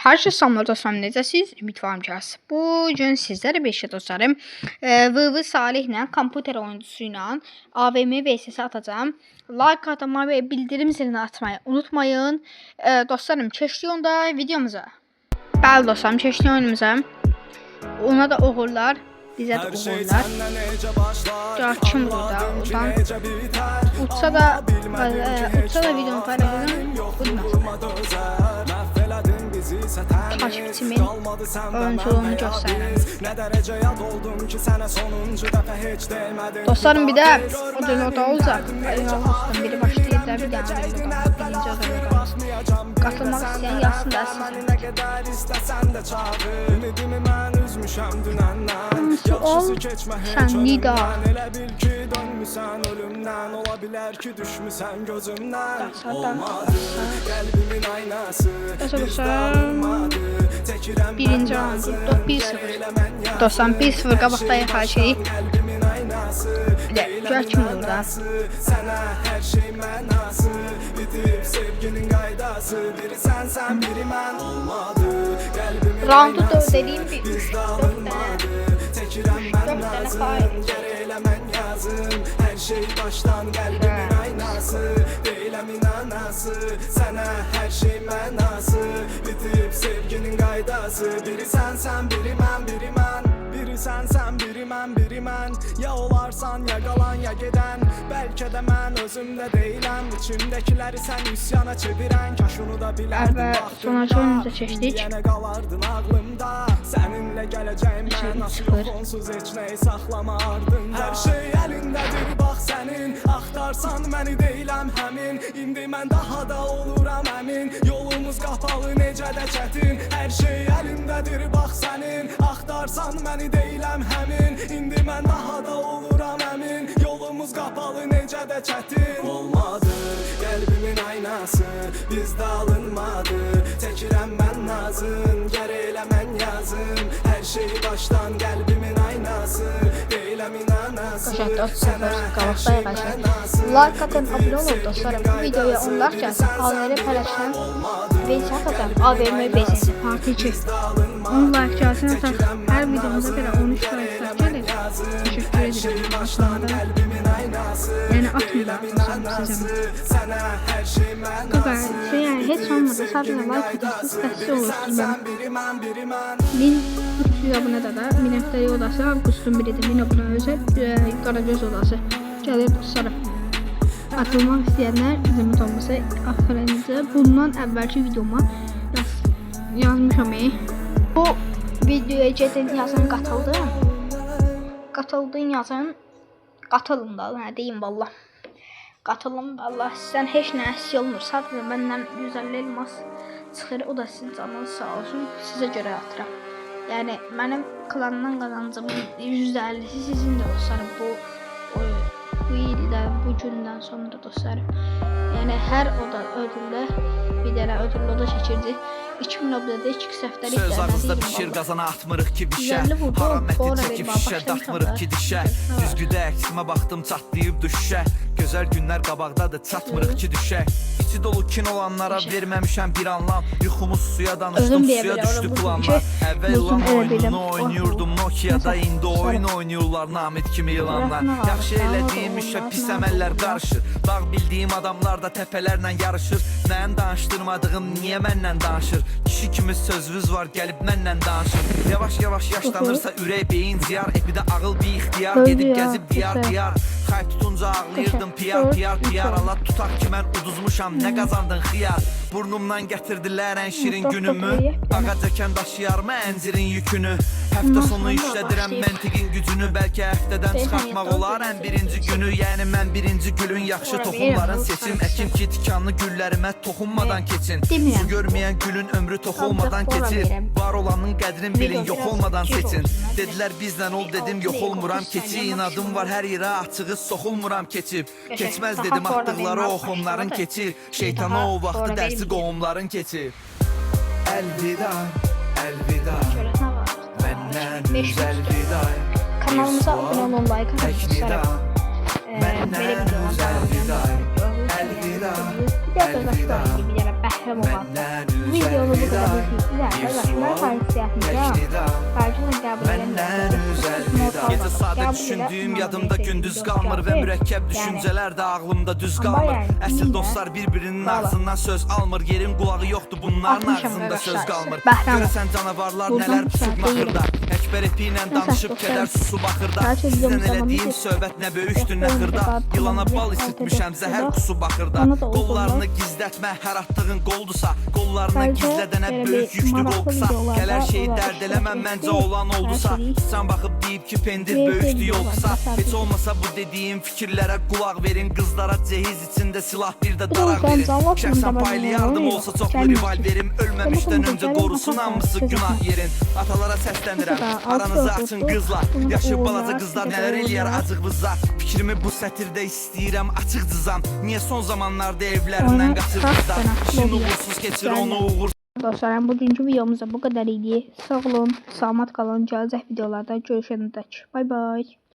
Hər şey salamlar dostlarım, necəsiz? Ümidvaram ki, bu gün sizlərlə birlikdə dostlarım VV Salih ilə kompüter oyuncusu ilə AVM VSS atacağım. Like atmayı və bildirim zilini atmayı unutmayın. Dostlarım, keçdik onda videomuza. Bəli dostlarım, keçdik oyunumuza. Ona da uğurlar, bizə də uğurlar. Kim burada oradan uçsa da videonu paylaşacağım. Takipçimin oyunculuğunu göstərirəm. Dostlarım, bir də o da olacaq. Biri başlayacaq, bir daha birinci oda. Qatılmaq istəyən yazsın da ol, sən Nida. Birinci round 1-0. Dostlarım, 1-0 qabaqdayıq hər şeyi. Gör kim burada. Roundu 4 dediğim bir 4 tane fail. Her şey baştan kalbimin aynası. Değilemin anası. Sana her şey mənası. Bitip sevginin qaydası. Biri sen biri mən. Biri sen biri mən. Ya olarsan ya qalan ya gedən. Bəlkə də mən özümdə deyiləm. İçimdəkiləri sən üsyana çevirən. Kaş onu da bilərdim. Sonraki oyunumuza keçdik. Yenə qalardın ağlımda. Səninlə gələcəyim mən. Aşı yox onsuz heç nəyi saxlama ardında. Hər şey əlindədir bax sənin. Axtarsan məni deyiləm həmin. İndi mən daha da oluram əmin. Yolumuz qapalı necə də çətin. Hər şey əlindədir bax sənin. Axtarsan məni deyiləm həmin. İndi mən daha da oluram əmin. Yolumuz qapalı necə də çətin. Olmadı qəlbimin aynası. Bizdə alınmadı. Çəkirəm mən nazın. Gərək elə mən yazım. Hər şey başdan qəlbimin aynası. Deyiləm inanası. Like atın, abone olun dostlarım. Bu videoya onlarca alları paylaşın ve satacağım AVM BSS Part 2. 10 like gelsin atar. Her videomuza göre 13 like gelir. Teşekkür ederim. Yani atmayacağım size. Kadar yani hiç olmadı. Sadece like atırsınız. Destek olursunuz bana. 1300 abone da 1000 haftaya odası Avgust'un biridir. 1000 abone özel Karagöz odası. Gəlir dostlarım. Atılmaq istəyənlər zəhmət olmasa axırıncı bundan əvvəlki videoma yazmışam. Bu videoya gedin yazın, qatıldın yazın. Qatılın da, nə deyim valla. Qatılın valla, sizdən heç nə əsli olmur. Sadəcə məndən 150 elmas çıxır, o da sizin canınız sağ olsun. Sizə görə atıram. Yəni mənim klandan qazancımın %50'si sizin də dostlarım. Bu ildən, bu gündən sonra dostlarım. Yəni hər oda ödüldə bir dənə ödül oda çəkirdi. 2000 obdada 2 səftəlik söz ağızda pişir, qazana atmırıq ki bişə. Haraməti çəkib şişə, daxmırıq ki dişə. Düzgüdə əksimə baxdım, çatlayıb düşə. Gözəl günlər qabaqdadır, çatmırıq ki düşək. İçi dolu kin olanlara verməmişəm bir anlam. Yuxumuz suya danışdım, suya düşdü planlar. Əvvəl oyununu oynayırdım Nokia'da, indi oyun oynayırlar Namid kimi yılanlar. Yaxşı elədiyim işə pis əməllər qarışır. Dağ bildiyim adamlar da təpələrlə yarışır. Nəyin danışdırmadığım niyə mənlə danışır? Kişi kimi sözümüz var, gəlib mənlə danışır. Yavaş yavaş yaşlanırsa ürək beyin ziyar. Epidə ağıl bir ixtiyar, gedib gəzib diyar. Xayb tutunca ağlayırdım piyar. Allah tutaq ki mən uduzmuşam, nə qazandın xiyar. Burnumdan gətirdilər ən şirin günümü. Ağacəkən daşıyarmı əncirin yükünü. Həftə sonu işlədirəm məntiqin gücünü. Bəlkə həftədən çıxartmaq olar ən birinci günü. Yəni mən birinci gülün yaxşı toxumların seçim. Əkim ki tikanlı güllərimə toxunmadan keçin. Su görməyən gülün ömrü tox olmadan keçir. Var olanın qədrin bilin, yox olmadan seçin. Dedilər bizdən ol, dedim yox olmuram keçi. İnadım var hər yerə açığı soxulmuram keçib. Keçməz dedim atdıqları oxumların keçir. Şeytana o vaxtı dərsi qohumların keçib. Əlvida, əlvida, məndən üz əlvida. Kanalımıza abone olun, like atın dostlarım. Məndən üz əlvida, əlvida, Bir də dostlarım gibi bir dənə möhtərəm olanlar. Bu videonu bu qədər izləyicilər və qarşılar haysiyyətində qarşına qəbul edən Gecə sadə düşündüyüm yadımda gündüz qalmır və mürəkkəb düşüncələr də ağlımda düz qalmır. Əsl dostlar bir-birinin ağzından söz almır, yerin qulağı yoxdur bunların ağzında söz qalmır. Görəsən canavarlar nələr pusub maxırda, Əkbər epi ilə danışıb kədər susub axırda. Sizdən elədiyim söhbət nə böyükdür nə xırda, yılana bal isitmişəm zəhər kusub axırda. Qollarını gizlətmə hər attığın qoldursa, qollarını gizlədənə böyük yüklü qol qısa. Gələr şeyi dərd eləməm məncə olan oldusa, sıçan baxıb deyib ki pendir böyükdür yol qısa. Heç olmasa bu dediyim fikirlərə qulaq verin, qızlara cehiz içində silah bir də daraq verin. Şəxsən paylı yardım olsa çoxlu rivalverim, ölməmişdən öncə qorusun hamısı günah yerin. Atalara səslənirəm, aranızı açın qızlar, yaşı balaca qızlar nələr eləyər acıqvızlar. Fikrimi bu sətirdə istəyirəm açıq cızam, niyə son zamanlarda evlərindən qaçır qızlar. İşin uğursuz keçir onu uğursuz. Dostlarım, bugünkü videomuzda bu qədər idi. Sağ olun, salamat qalın. Gələcək videolarda görüşəndə. Bay bay.